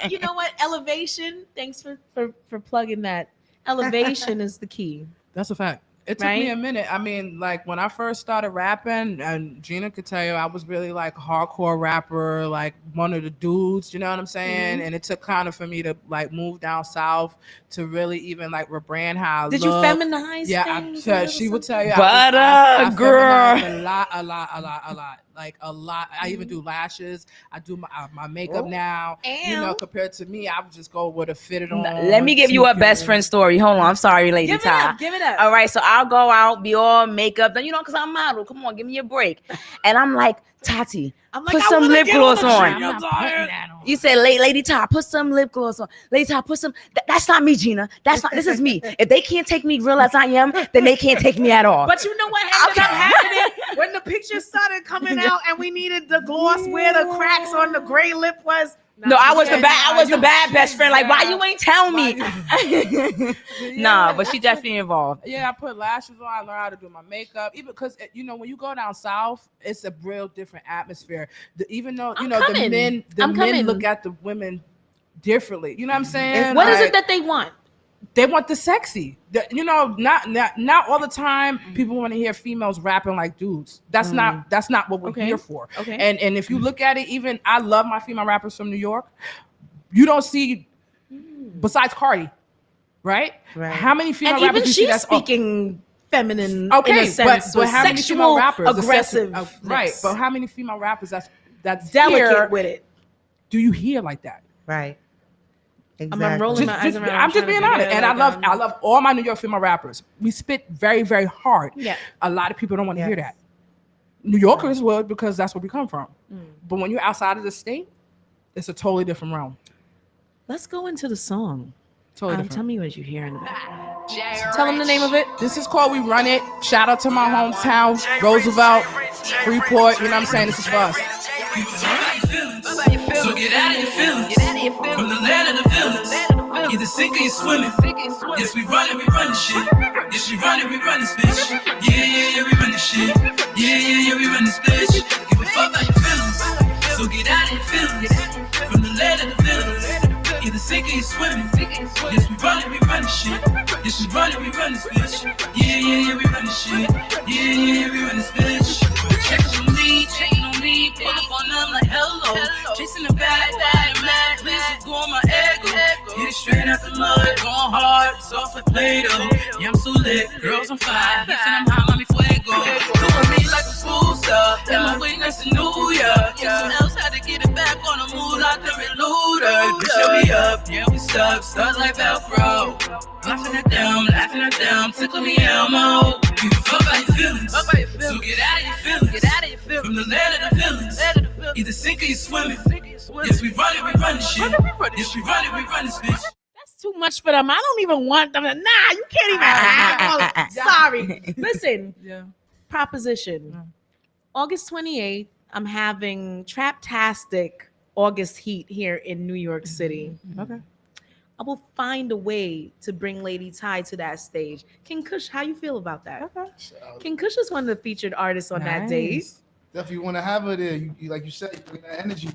you know what? Elevation. Thanks for plugging that. Elevation is the key. That's a fact. It took me a minute. I mean, like when I first started rapping, and Gina could tell you, I was really like hardcore rapper, like one of the dudes, you know what I'm saying? And it took kind of for me to like move down south to really even like rebrand how I Did you look. feminize Yeah, things? she would tell you. Butter, I girl. feminized a lot. Like a lot. I even do lashes. I do my makeup now. You know, compared to me, I would just go with a fitted on. Let me give you a best friend story. Hold on. I'm sorry, Lady Give it Ty. up. Give it up. All right, so I'll go out, be all makeup, then you know, because I'm model. Come on, give me a break. And I'm like, Tati, I'm like, put I some wanna lip get gloss the on. gym. I'm tired. You said, Lady Ty, put some lip gloss on. Lady Ty, put some. That's not me, Gina. That's not. This is me. If they can't take me real as I am, then they can't take me at all. But you know what ended up happening when the pictures started coming out and we needed the gloss where the cracks on the gray lip was. No, I was the bad best friend. Like, why you ain't tell me? Nah, but she definitely involved. Yeah, I put lashes on. I learned how to do my makeup. Even because you know, when you go down south, it's a real different atmosphere. Even though you I'm know coming. the I'm men coming. look at the women differently. You know what I'm saying? What is Like, it that they want? they want the sexy? You know, not all the time. People want to hear females rapping like dudes. That's not what we're Okay. here for. Okay. And if you look at it, even I love my female rappers from New York. You don't see besides Cardi, right? Right. How many female And rappers even you see she's that's speaking feminine okay, in a sense, but how many female sexual, rappers aggressive, right? But how many female rappers that's delicate here, with it. do you hear like that? Right. I'm Exactly. rolling my eyes around. I'm just being trying to honest, figure and it out, I love all my New York female rappers. We spit very, very hard. Yeah. A lot of people don't want to hear Yes. that. New Yorkers would because that's where we come from. But when you're outside of the state, it's a totally different realm. Let's go into the song. Totally different. Tell me what you hear in the background. Tell them the name of it. This is called We Run It. Shout out to my hometown, Roosevelt, Freeport. You know what I'm saying? This is for us. So get out of your feelings. From the land of the villains. Either sink or you swimming. Yes, we run this shit. Yes, we run this bitch. Yeah, we run this shit. Yeah, we run this bitch. Give a fuck about your feelings. So get out of your feelings. From the land of the villains. Either sink or you swimming. Yes, we run this shit. Yes, we run this bitch. Yeah, we run this shit. Yeah, we run this bitch. Checking on me, pull up on them like hello. Chasing the bag, mad, please go on my ego. Get it straight out the mud, going hard, soft like Play-Doh. Yeah, I'm so lit, girls on fire, he said I'm hot, mommy fuego. Doing me like a school star, and my witness in New York. Someone else had to get it back on the mood like the reloader. Bitch, show me up, yeah, we stuck like Velcro. Laughing at them, my own. Give a fuck how you feelings. So get out of your feelings. From the land of the villains. Either sink or you swimming. Yes, we run it, we run this shit. Yes, we run it, we run this bitch. That's too much for them. I don't even want them. Nah, you can't even have all of- Sorry. Listen, Yeah. proposition. August 28th, I'm having Traptastic August Heat here in New York City. Okay. I will find a way to bring Lady Ty to that stage. King Kush, how you feel about that? Okay. King Kush is one of the featured artists on that date. Definitely want to have her there. You like you said, bring that energy.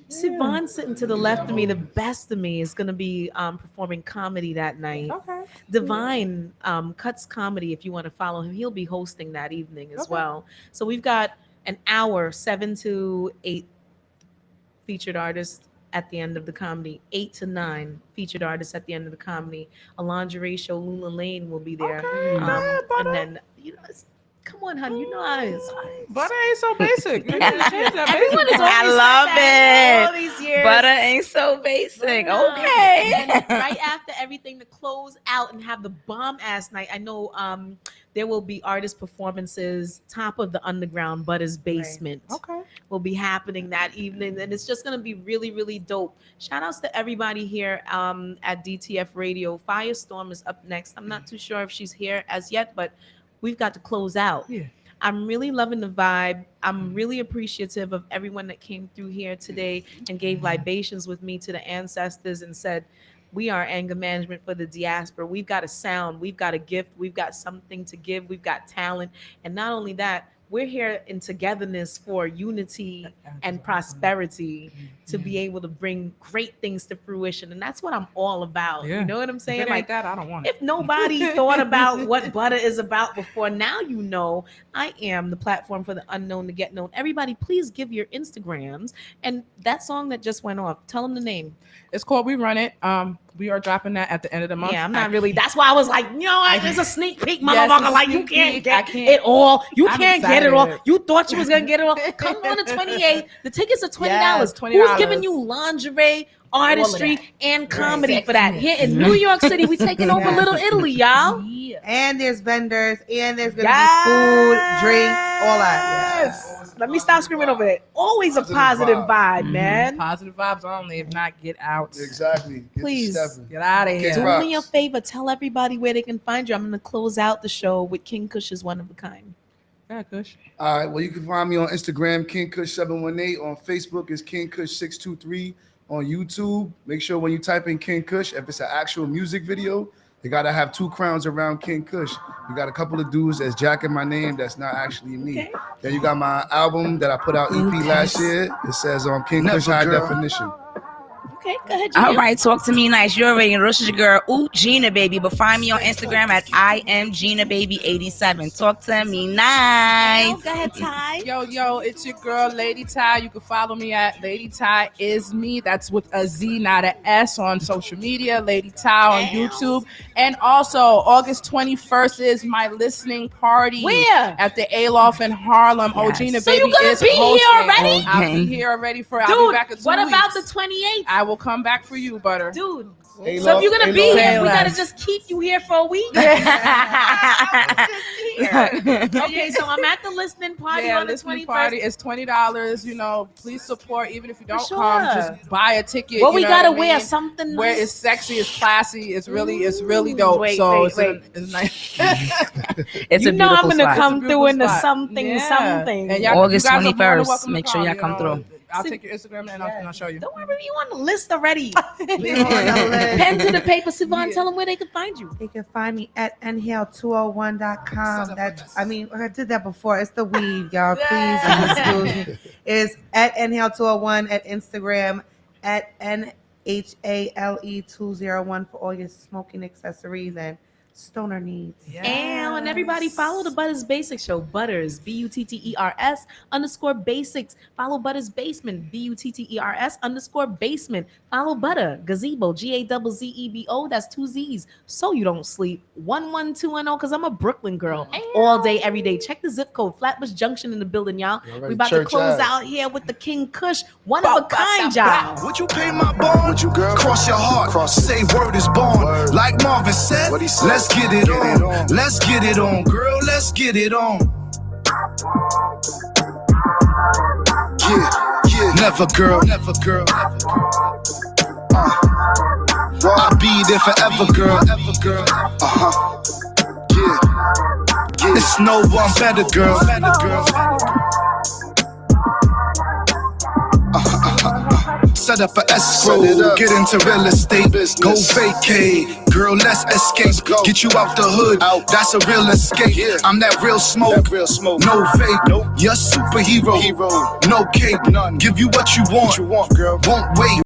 Siobhan sitting to the left of me, the best of me, is going to be performing comedy that night. Okay. Divine cuts comedy. If you want to follow him, he'll be hosting that evening as well. So we've got an hour, 7 to 8 featured artists at the end of the comedy, 8 to 9 featured artists at the end of the comedy. A lingerie show, Lula Lane will be there. And then, come on, honey, you know how it is. Butter ain't so basic. Everyone is always I said love that it. all these years. Butter ain't so basic. Okay. And then right after everything, to close out and have the bomb ass night. I know there will be artist performances. Top of the Underground, Butter's Basement. Okay. Will be happening that evening, and it's just going to be really, really dope. Shout outs to everybody here at DTF Radio. Firestorm is up next. I'm not too sure if she's here as yet, but we've got to close out. Yeah. I'm really loving the vibe. I'm really appreciative of everyone that came through here today and gave libations with me to the ancestors and said, we are anger management for the diaspora. We've got a sound, we've got a gift, we've got something to give, we've got talent. And not only that, we're here in togetherness for unity and prosperity to be able to bring great things to fruition. And that's what I'm all about. Yeah. You know what I'm If saying? it Like ain't that, I don't want it. if nobody thought about what Butter is about before, now you know. I am the platform for the unknown to get known. Everybody, please give your Instagrams. And that song that just went off, tell them the name. It's called We Run It. We are dropping that at the end of the month. Yeah, I'm not really. That's why I was like, you know what? There's a sneak peek, Yes, motherfucker. it's a Like, you sneak can't peek. get I can't- it all. You I'm can't get it excited. all. You thought you was going to get it all. Come on the 28th. The tickets are $20. Yes, Who's $20. giving you lingerie, artistry, and comedy for that? Here in Mm-hmm. New York City, we taking over Little Italy, y'all. And there's vendors, and there's gonna be food, drinks, all that. Yes. Let me stop screaming over it. Always a positive vibe, man. Positive vibes only. If not, get out. Exactly. Get to Please. stepping. Get out of here. Kids Do Rocks. me a favor. Tell everybody where they can find you. I'm going to close out the show with King Kush's One of a Kind. Yeah, Kush. All right. Well, you can find me on Instagram, King Kush 718. On Facebook, is King Kush 623. On YouTube, make sure when you type in King Kush, if it's an actual music video, you gotta have 2 crowns around King Kush. You got a couple of dudes that's jacking my name. That's not actually me. Okay. Then you got my album that I put out EP last year. It says on King Kush High Definition. Okay, go ahead. All Gina. right, talk to me nice. You already know this is your girl, Gina Baby. But find me on Instagram at I am Gina Baby 87. Talk to me nice. Go ahead, Ty. Yo, it's your girl, Lady Ty. You can follow me at Lady Ty Is Me. That's with a Z, not a S, on social media. Lady Ty on YouTube. And also, August 21st is my listening party. Where? At the Aloft in Harlem. Oh, Gina So Baby you gonna is be here hosting. already? I'll Okay. be here already I'll be Dude, back in 2 what about the weeks. 28th? I will come back for you, Butter. Dude. Hey, So if you're love, going to hey, be love. here, we got to less. just keep you here for a week. Okay, so I'm at the listening party Yeah, on the listening 21st. party is $20. You know, please support. Even if you don't sure. come, just buy a ticket. Well, you we know got to what I wear mean? something Where nice. it's sexy, it's classy, it's really dope. Wait, so wait, it's, wait. it's nice. It's you a know beautiful I'm going to spot. come It's a through in the beautiful spot. something. And y'all, August you guys are more than 21st. welcome to Make sure y'all come through. I'll take your Instagram and I'll show you. Don't worry, you on the list already. On the list. Pen to the paper, Siobhan, tell them where they can find you. You can find me at inhale201.com. I did that before. It's the weed, y'all. Please excuse me. It's at inhale201 at Instagram, at NHALE201 for all your smoking accessories and stoner needs. And everybody follow the Butters Basics show. Butters, BUTTERS_basics. Follow Butters Basement, BUTTERS_basement. Follow Butter, Gazebo, GAZZEBO. That's 2 Z's. So you don't sleep. 11210, because I'm a Brooklyn girl. All day, every day. Check the zip code. Flatbush Junction in the building, y'all. Alright, We about to church close out. out here with the King Kush. One of a kind, y'all. Would you pay my bond? Would you, girl? Cross your heart. Say word is born. Like Marvin said. What he said. Let's let's get it on. Let's get it on, girl, let's get it on. Yeah, yeah, never girl, never girl. I'll be there forever, girl, ever girl. Yeah, yeah. It's no one better, girl, better girl. Set up an escrow, get into real estate, go vacate. Girl, let's escape, get you out the hood, that's a real escape. I'm that real smoke, no fake, you're superhero, no cape, none. Give you what you want, girl, won't wait.